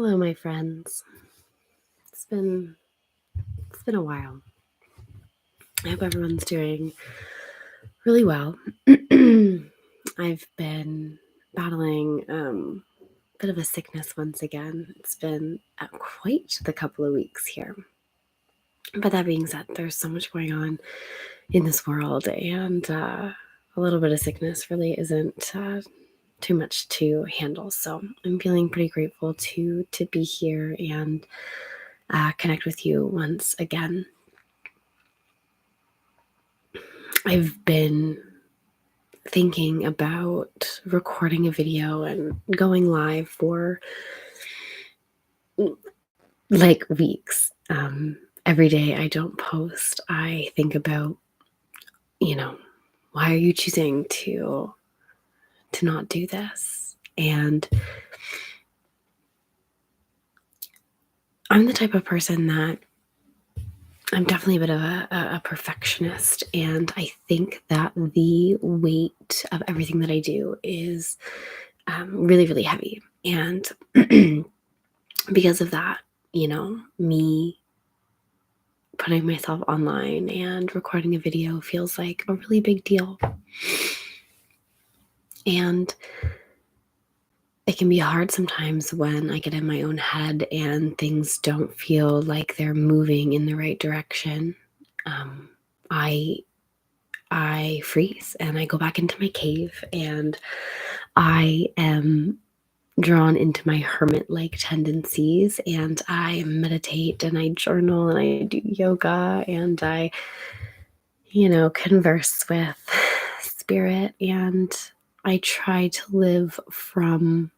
Hello, my friends. It's been a while. I hope everyone's doing really well. I've been battling a bit of a sickness once again. It's been quite the couple of weeks here. But that being said, there's so much going on in this world, and a little bit of sickness really isn't too much to handle. So I'm feeling pretty grateful to be here and connect with you once again. I've been thinking about recording a video and going live for like weeks. Every day I don't post, I think about, why are you choosing to not do this? And I'm the type of person that I'm definitely a bit of a perfectionist, and I think that the weight of everything that I do is really, really heavy. And because of that, me putting myself online and recording a video feels like a really big deal. And it can be hard sometimes when I get in my own head and things don't feel like they're moving in the right direction. I freeze and I go back into my cave, and I am drawn into my hermit-like tendencies, and I meditate and I journal and I do yoga and I converse with spirit, and I try to live from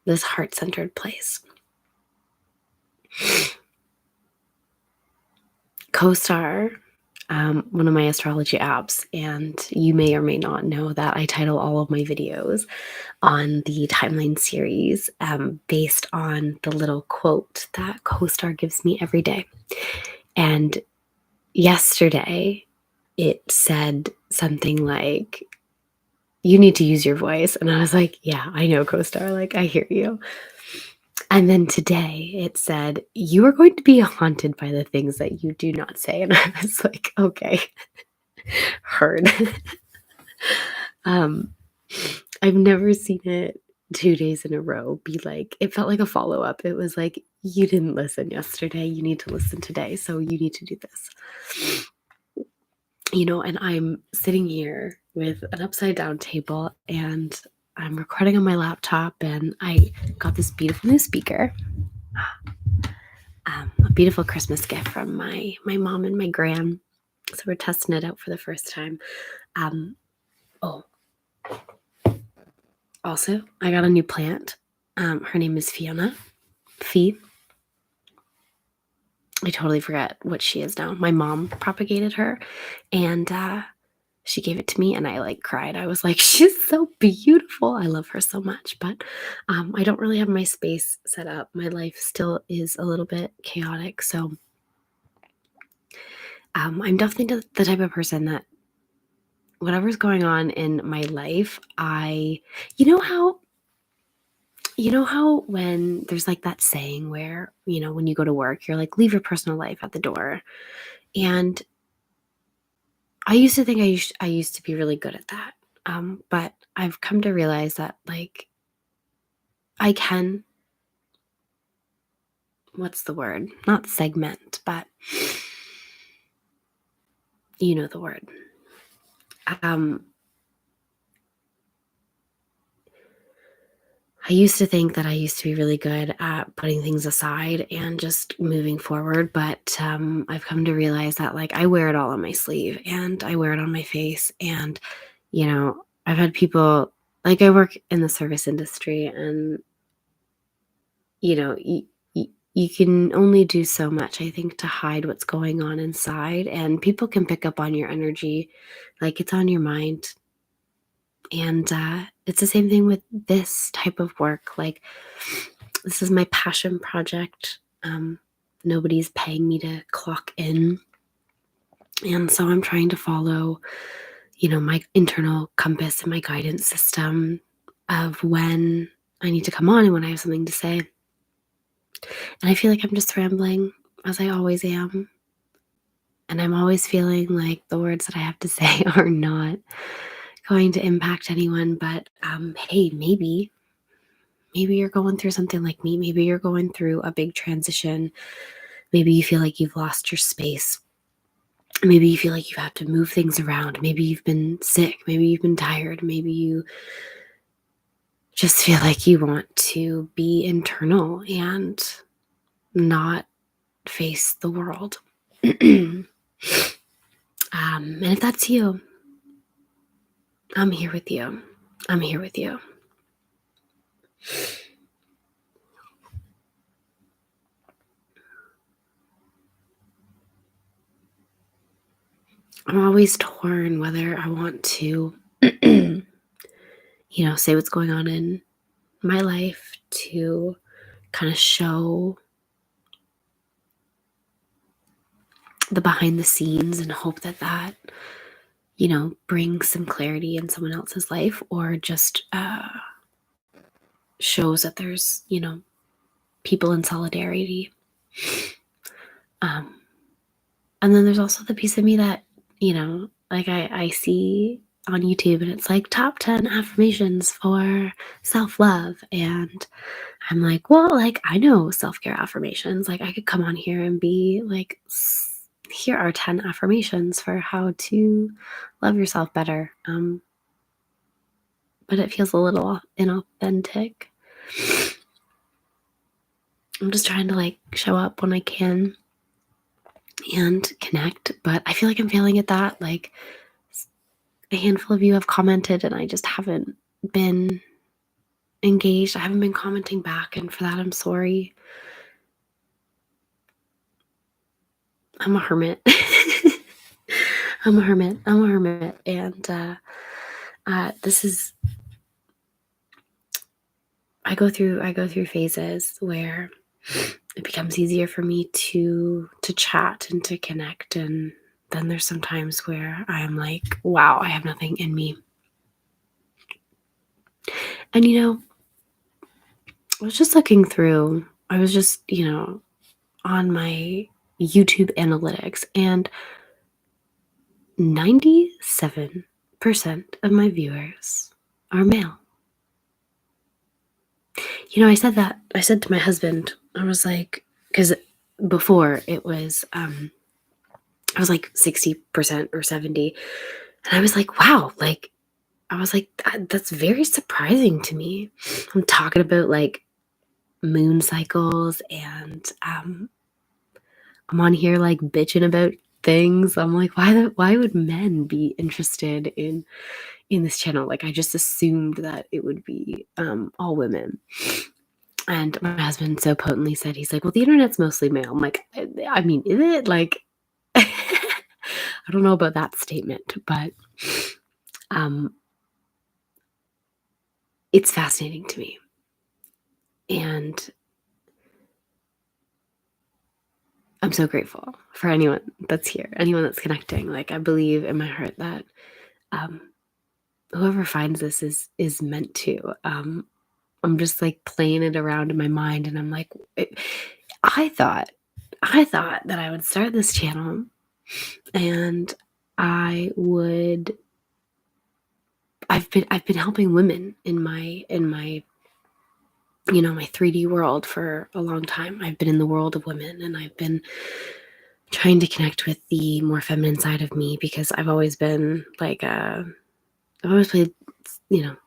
this heart-centered place. CoStar, one of my astrology apps, and you may or may not know that I title all of my videos on the timeline series based on the little quote that CoStar gives me every day. And yesterday, it said something like, you need to use your voice. And I was like, yeah, I know, CoStar. Like, I hear you. And then today it said, you are going to be haunted by the things that you do not say. And I was like, okay, heard. I've never seen it 2 days in a row be like, it felt like a follow-up. It was like, you didn't listen yesterday. You need to listen today. So you need to do this. And I'm sitting here with an upside down table and I'm recording on my laptop, and I got this beautiful new speaker. A beautiful Christmas gift from my mom and my gran. So we're testing it out for the first time. Also, I got a new plant. Her name is Fiona. Fee. I totally forget what she is now. My mom propagated her, and she gave it to me, and I cried. I was like, she's so beautiful. I love her so much, but I don't really have my space set up. My life still is a little bit chaotic, so I'm definitely the type of person that whatever's going on in my life, you know how when there's that saying where, when you go to work, you're like, leave your personal life at the door. And I used to think I used to be really good at that. But I've come to realize that I can, what's the word? Not segment, but you know the word. I used to think that I used to be really good at putting things aside and just moving forward, but I've come to realize that I wear it all on my sleeve and I wear it on my face. And I've had people, I work in the service industry, and you can only do so much, I think, to hide what's going on inside, and people can pick up on your energy, it's on your mind. And it's the same thing with this type of work. This is my passion project. Nobody's paying me to clock in. And so I'm trying to follow, my internal compass and my guidance system of when I need to come on and when I have something to say. And I feel like I'm just rambling, as I always am. And I'm always feeling like the words that I have to say are not going to impact anyone. But hey, maybe you're going through something like me. Maybe you're going through a big transition. Maybe you feel like you've lost your space. Maybe you feel like you have to move things around. Maybe you've been sick. Maybe you've been tired. Maybe you just feel like you want to be internal and not face the world. And if that's you, I'm here with you. I'm here with you. I'm always torn whether I want to, say what's going on in my life, to kind of show the behind the scenes and hope that brings some clarity in someone else's life, or just shows that there's, people in solidarity. And then there's also the piece of me that, like I see on YouTube, and it's like top 10 affirmations for self-love. And I'm like, well, like, I know self-care affirmations. Like, I could come on here and be like, here are 10 affirmations for how to love yourself better. But it feels a little inauthentic. I'm just trying to like show up when I can and connect, but I feel like I'm failing at that. Like, a handful of you have commented and I just haven't been engaged. I haven't been commenting back, and for that I'm sorry. I'm a hermit. I'm a hermit. And this is, I go through phases where it becomes easier for me to chat and to connect, and then there's some times where I'm like, wow, I have nothing in me. And I was just looking through, I was just, on my YouTube analytics, and 97% of my viewers are male. I said to my husband, I was like, because before it was, I was like 60% or 70. And I was like, wow, like, I was like, that's very surprising to me. I'm talking about like moon cycles, and I'm on here like bitching about things. I'm like, why would men be interested in this channel? Like, I just assumed that it would be all women. And my husband so potently said, he's like, well, the internet's mostly male. I'm like, I mean, is it? Like, I don't know about that statement, but it's fascinating to me. And I'm so grateful for anyone that's here, anyone that's connecting. Like, I believe in my heart that whoever finds this is meant to. I'm just like playing it around in my mind, and I'm like, I thought that I would start this channel, and I've been helping women in my my 3D world for a long time. I've been in the world of women, and I've been trying to connect with the more feminine side of me, because I've always been like I've always played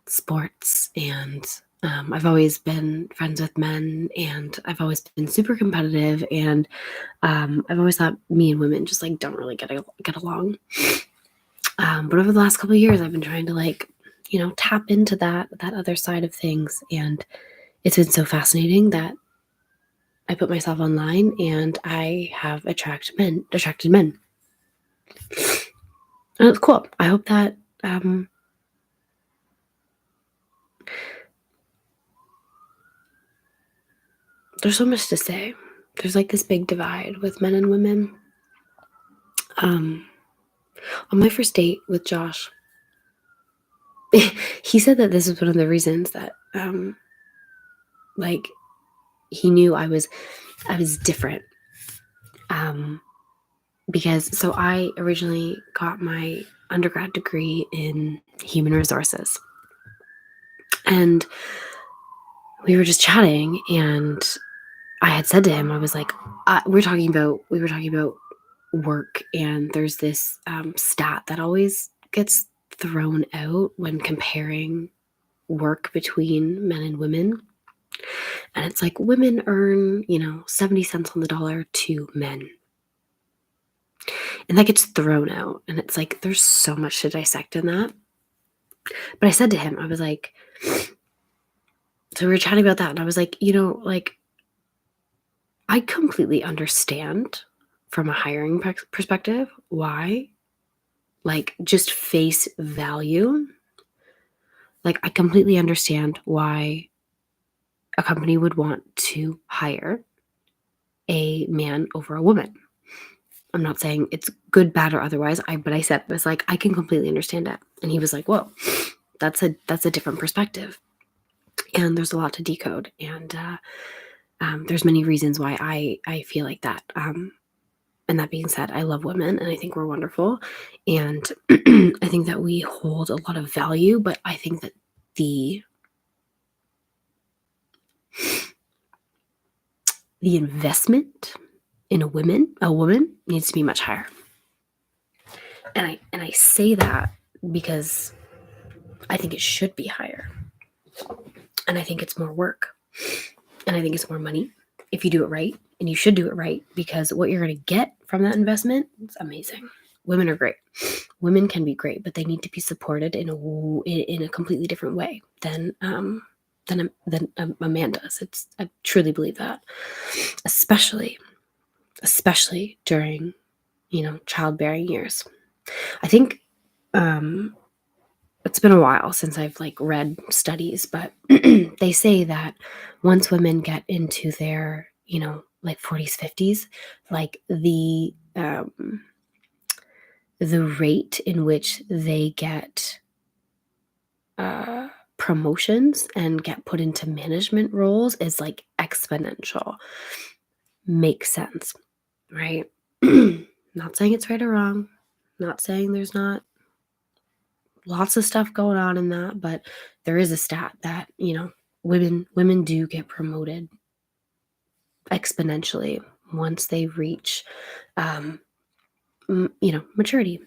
sports, and I've always been friends with men, and I've always been super competitive, and I've always thought me and women just like don't really get along. But over the last couple of years, I've been trying to like tap into that other side of things, and it's been so fascinating that I put myself online, and I have attracted men. And it's cool. I hope that there's so much to say. There's like this big divide with men and women. On my first date with Josh, he said that this is one of the reasons that like he knew I was different. Because so I originally got my undergrad degree in human resources, and we were just chatting, and I had said to him, I was like, we were talking about work, and there's this stat that always gets thrown out when comparing work between men and women. And it's like women earn, 70 cents on the dollar to men. And that gets thrown out. And it's like, there's so much to dissect in that. But I said to him, I was like, so we were chatting about that. And I was like, I completely understand from a hiring perspective why, like, just face value. Like, I completely understand why a company would want to hire a man over a woman. I'm not saying it's good, bad, or otherwise. But I said, was like, I can completely understand it. And he was like, whoa, that's a different perspective. And there's a lot to decode. And there's many reasons why I feel like that. And that being said, I love women and I think we're wonderful. And I think that we hold a lot of value, but I think that the investment in a woman needs to be much higher. And I say that because I think it should be higher. And I think it's more work. And I think it's more money if you do it right. And you should do it right, because what you're going to get from that investment is amazing. Women are great. Women can be great, but they need to be supported in a completely different way than a man does. I truly believe that, especially during childbearing years. I think it's been a while since I've read studies, but they say that once women get into their 40s, 50s, the rate in which they get promotions and get put into management roles is exponential. Makes sense, right? Not saying it's right or wrong. Not saying there's not lots of stuff going on in that, but there is a stat that women do get promoted exponentially once they reach maturity.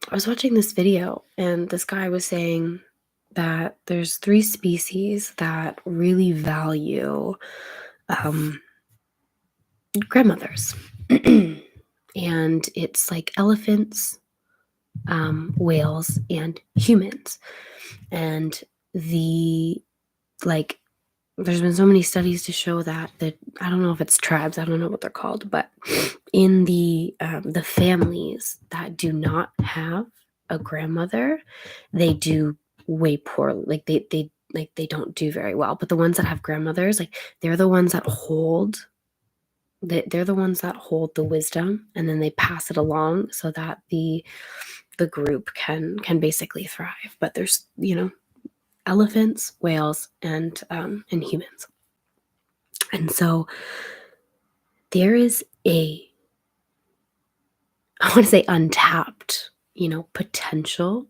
I was watching this video and this guy was saying that there's 3 species that really value grandmothers. And it's elephants, whales, and humans. And there's been so many studies to show that I don't know if it's tribes, I don't know what they're called, but in the families that do not have a grandmother, they do way poorly. They don't do very well. But the ones that have grandmothers, they're the ones that hold the wisdom, and then they pass it along so that the group can basically thrive. But there's elephants, whales, and humans. And so there is I want to say untapped, potential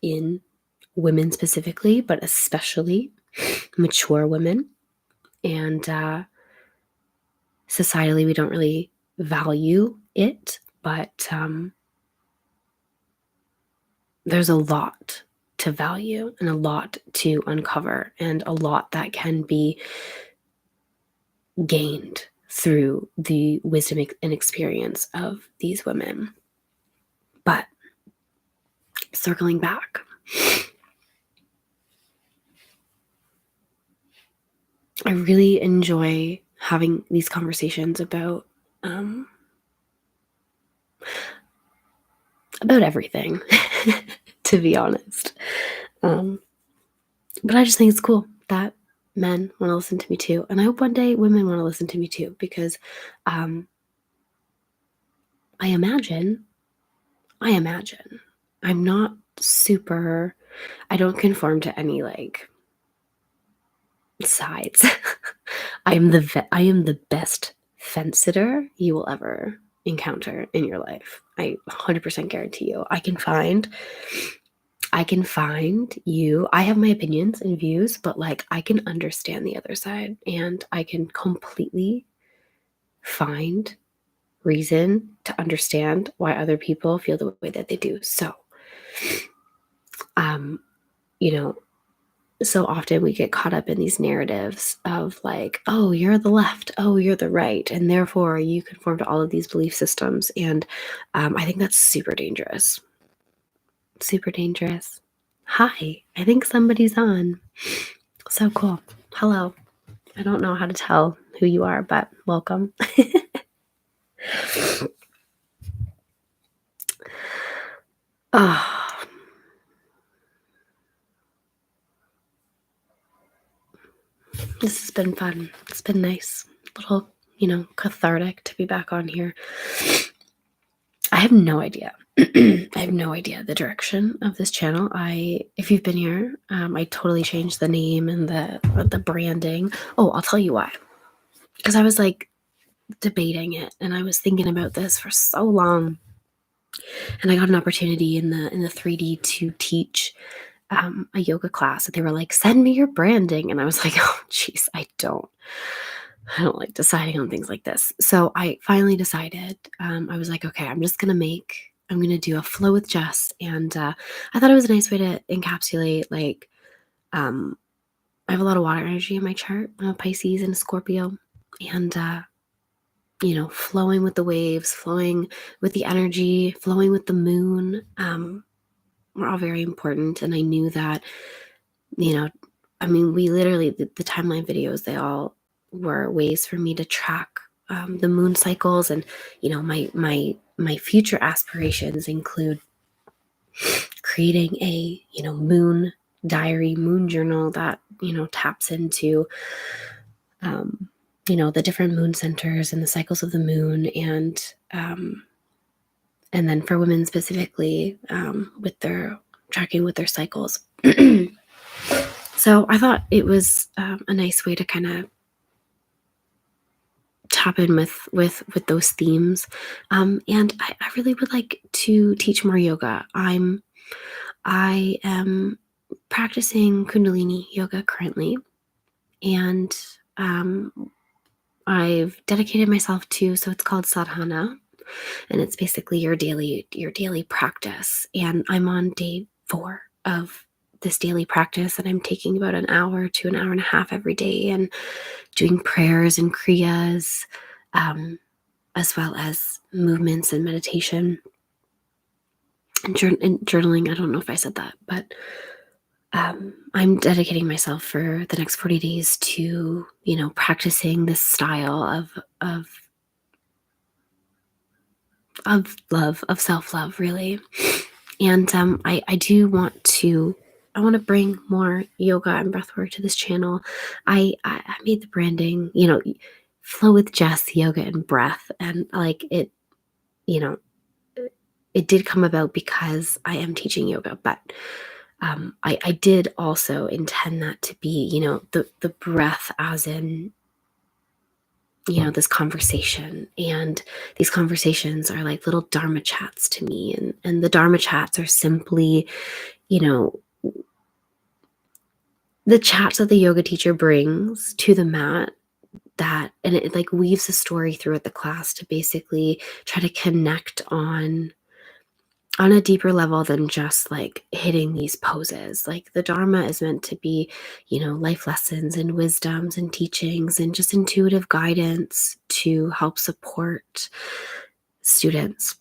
in women specifically, but especially mature women. And societally, we don't really value it, but there's a lot to value and a lot to uncover and a lot that can be gained through the wisdom and experience of these women. But circling back, I really enjoy having these conversations about everything, to be honest. But I just think it's cool that men want to listen to me too. And I hope one day women want to listen to me too, because I imagine I'm not super I don't conform to any like sides. I am the best fence sitter you will ever encounter in your life. I 100% guarantee you. I can find you. I have my opinions and views, but like I can understand the other side and I can completely find reason to understand why other people feel the way that they do. So, um, you know, so often we get caught up in these narratives of like, oh, you're the left, oh, you're the right, and therefore you conform to all of these belief systems. And I think that's super dangerous. Super dangerous. Hi, I think somebody's on. So cool. Hello. I don't know how to tell who you are, but welcome. Oh, this has been fun. It's been nice. A little, cathartic to be back on here. I have no idea. I have no idea the direction of this channel. If you've been here, I totally changed the name and the branding. Oh, I'll tell you why. Because I was like debating it, and I was thinking about this for so long, and I got an opportunity in the 3D to teach a yoga class, and they were like, "Send me your branding," and I was like, "Oh, geez, I don't like deciding on things like this." So I finally decided. I was like, okay, I'm gonna do a flow with Jess, and I thought it was a nice way to encapsulate like um, I have a lot of water energy in my chart. I'm a Pisces and a Scorpio, and flowing with the waves, flowing with the energy, flowing with the moon. Were all very important, and I knew that we literally the timeline videos, they all were ways for me to track the moon cycles, and my future aspirations include creating a moon diary, moon journal that taps into the different moon centers and the cycles of the moon, and then for women specifically, with their tracking with their cycles. So I thought it was a nice way to kind of tap in with those themes, and I really would like to teach more yoga. I am practicing Kundalini yoga currently, and I've dedicated myself to, so it's called sadhana, and it's basically your daily practice. And I'm on day 4 of this daily practice, and I'm taking about an hour to an hour and a half every day and doing prayers and kriyas, as well as movements and meditation and journaling. I don't know if I said that, but I'm dedicating myself for the next 40 days to practicing this style of love, of self-love, really. And I do want to bring more yoga and breathwork to this channel. I made the branding, flow with Jess, yoga and breath, and like it, it did come about because I am teaching yoga, but I did also intend that to be, the breath, as in this conversation. And these conversations are like little dharma chats to me, and the dharma chats are simply the chats that the yoga teacher brings to the mat, and it like weaves a story throughout the class to basically try to connect on a deeper level than just like hitting these poses. Like the dharma is meant to be life lessons and wisdoms and teachings and just intuitive guidance to help support students.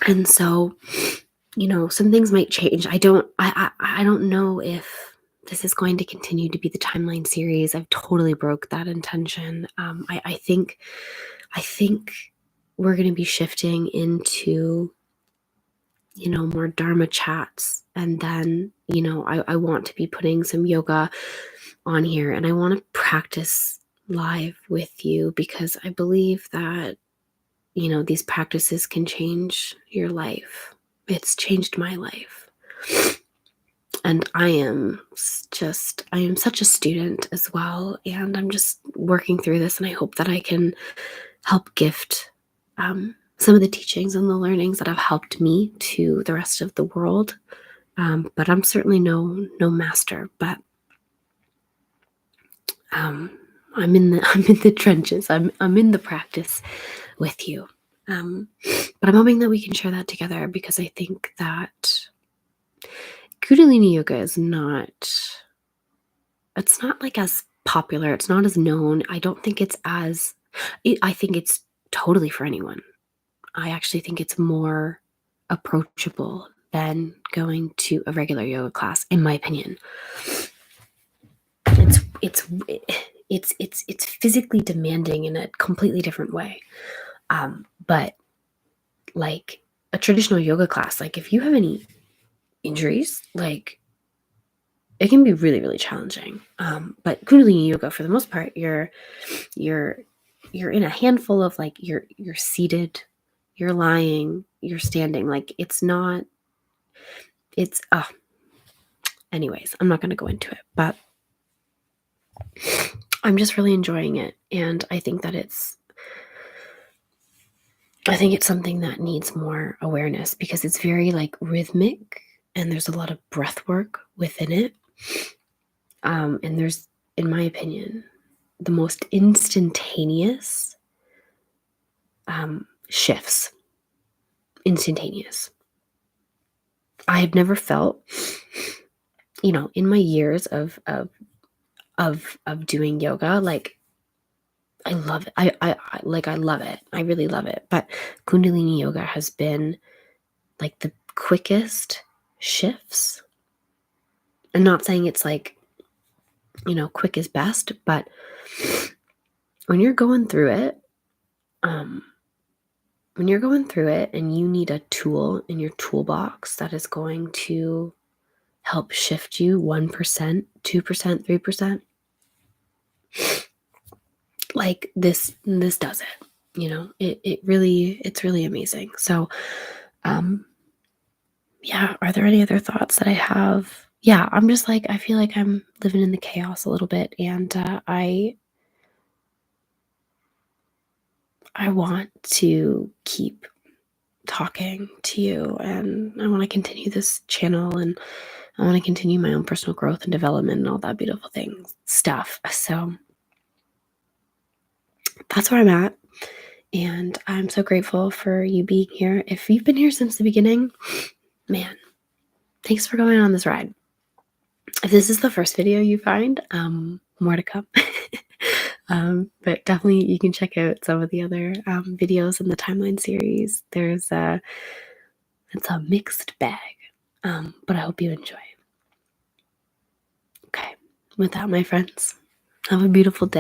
And so some things might change. I don't know if this is going to continue to be the timeline series. I've totally broke that intention. I think we're going to be shifting into more dharma chats, and then I want to be putting some yoga on here, and I want to practice live with you, because I believe that these practices can change your life. It's changed my life. And I am such a student as well. And I'm just working through this. And I hope that I can help gift some of the teachings and the learnings that have helped me to the rest of the world. But I'm certainly no master. But I'm in the trenches. I'm in the practice with you. But I'm hoping that we can share that together, because I think that Kundalini yoga is not, it's not like as popular. It's not as known. I don't think it's as, I think it's totally for anyone. I actually think it's more approachable than going to a regular yoga class, in my opinion. It's physically demanding in a completely different way. But like a traditional yoga class, like if you have any injuries, like it can be really, really challenging. But Kundalini yoga, for the most part, you're in a handful of, like, you're seated, you're lying, you're standing. Like it's not, it's anyways, I'm not going to go into it, but I'm just really enjoying it. And I think it's something that needs more awareness, because it's very like rhythmic, and there's a lot of breath work within it. And there's, in my opinion, the most instantaneous shifts. Instantaneous. I have never felt, in my years of doing yoga, like I love it. I love it. I really love it. But Kundalini yoga has been like the quickest shifts. I'm not saying it's like, quick is best, but when you're going through it, and you need a tool in your toolbox that is going to help shift you 1%, 2%, 3%, like this does it. It's really amazing. So, yeah, are there any other thoughts that I have? Yeah, I'm just like, I feel like I'm living in the chaos a little bit, and I want to keep talking to you, and I want to continue this channel, and I want to continue my own personal growth and development and all that beautiful stuff. So that's where I'm at. And I'm so grateful for you being here. If you've been here since the beginning, man, thanks for going on this ride. If this is the first video you find, more to come. But definitely you can check out some of the other videos in the timeline series. It's a mixed bag, but I hope you enjoy. Okay, with that, my friends, have a beautiful day.